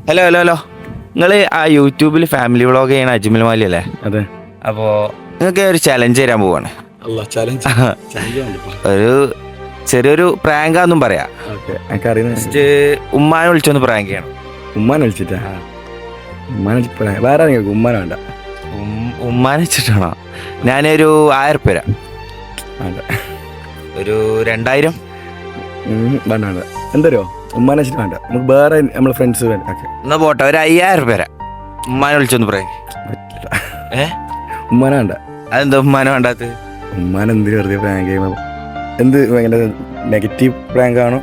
Hello hello hello, നിങ്ങൾ ആ യൂട്യൂബിൽ ഫാമിലി വ്ളോഗ് ചെയ്യണ അജ്മൽ മാലി അല്ലേ? അതെ. അപ്പോൾ നിങ്ങൾക്ക് ഒരു ചലഞ്ച് തരാൻ പോവാണ്. ഒരു ചെറിയൊരു പ്രാങ്കാന്നും പറയാം. ജസ്റ്റ് ഉമ്മാനെ വിളിച്ചൊന്ന് പ്രാങ്ക് ചെയ്യണം. ഉമ്മാനെ വിളിച്ചിട്ടാ? വേറെ ഉമ്മാനെ വേണ്ട. ഉമ്മാനെ വെച്ചിട്ടാണോ? ഞാനൊരു 1000 പേരാ. ഒരു 2000. വേണ്ട വേണ്ട. എന്തോ ഉമ്മാനെ വെച്ചിട്ട് വേണ്ട. നമുക്ക് വേറെ നമ്മളെ ഫ്രണ്ട്സ് എന്നാ പോട്ടെ, ഒരു 5000 പേരാ. ഉമ്മാനെ വിളിച്ചൊന്ന് പ്രാങ്ക്. ഉമ്മാനെ വേണ്ട. അതെന്താ ഉമ്മാനെ വേണ്ടാത്ത? ഉമ്മാനെ എന്തിനു വെറുതെ പ്രാങ്ക് ചെയ്യുമ്പോൾ എന്ത് ഭയങ്കര നെഗറ്റീവ് പ്രാങ്ക് ആണോ?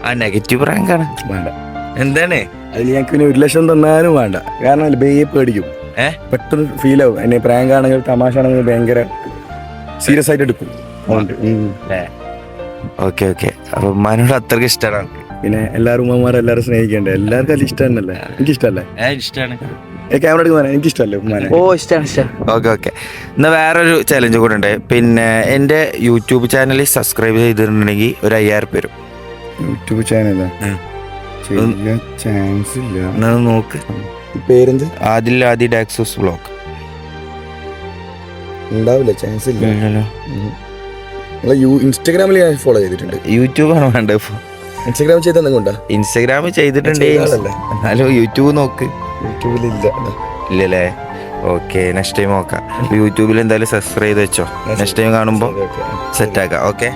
ആ നെഗറ്റീവ് പ്രാങ്കാണ്. വേണ്ട. എന്താണ് അതിൽ ഞങ്ങൾക്ക് 1,00,000 തന്നാലും വേണ്ട. കാരണം ബേയെ പേടിക്കും. പെട്ടെന്ന് ഫീൽ ആവും. എന്നെ പ്രാങ്ക് ആണെങ്കിൽ തമാശ ആണെങ്കിൽ ഭയങ്കര സീരിയസ് ആയിട്ട് എടുക്കും. Okay okay. അപ്പൊ ഉമ്മാനോട് അത്രക്ക് ഇഷ്ടമാണ്. പിന്നെ എല്ലാവരും ഉമ്മമാരെല്ലാവരും സ്നേഹിക്കണ്ടേ? എല്ലാവർക്കും അത് ഇഷ്ടം തന്നെയല്ലേ? എനിക്ക് ഇഷ്ടമല്ലേ? ഇഷ്ടമാണ്. ക്യാമറ എടുക്കുന്ന എനിക്ക് ഇഷ്ടമല്ലേ ഉമ്മാനെ? Okay okay. എന്നാ വേറൊരു ചലഞ്ച് കൂടെ ഉണ്ട്. പിന്നെ എൻ്റെ യൂട്യൂബ് ചാനൽ സബ്സ്ക്രൈബ് ചെയ്തിട്ടുണ്ടെങ്കിൽ ഒരു 5000 പേരും. യൂട്യൂബ് ചാനലാ? ചാൻസ് ഇല്ല. എന്നാ നോക്ക്. പേരെന്ത്? ആദി ഡാക്സൂസ് വ്ളോഗ്. ഉണ്ടാവില്ല, ചാൻസ് ഇല്ല. ഇൻസ്റ്റാഗ്രാമിൽ ഞാൻ ഫോളോ ചെയ്തിട്ടുണ്ട്. യൂട്യൂബാണ് വേണ്ടത് ഇപ്പോൾ. ഇൻസ്റ്റാഗ്രാം ചെയ്തെന്തെങ്കിലും ഇൻസ്റ്റാഗ്രാം ചെയ്തിട്ടുണ്ട്. എന്നാലും യൂട്യൂബ് നോക്ക്. യൂട്യൂബിൽ ഇല്ലല്ലേ? ഓക്കെ, നെക്സ്റ്റ് ടൈം നോക്കാം. യൂട്യൂബിൽ എന്തായാലും സബ്സ്ക്രൈബ് ചെയ്ത് വെച്ചോ. നെക്സ്റ്റ് ടൈം കാണുമ്പോൾ സെറ്റാക്കാം. ഓക്കെ.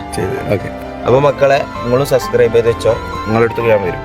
ഓക്കെ. അപ്പോൾ മക്കളെ, നിങ്ങളും സബ്സ്ക്രൈബ് ചെയ്ത് വെച്ചോ. നിങ്ങളടുത്ത് ഞാൻ വരും.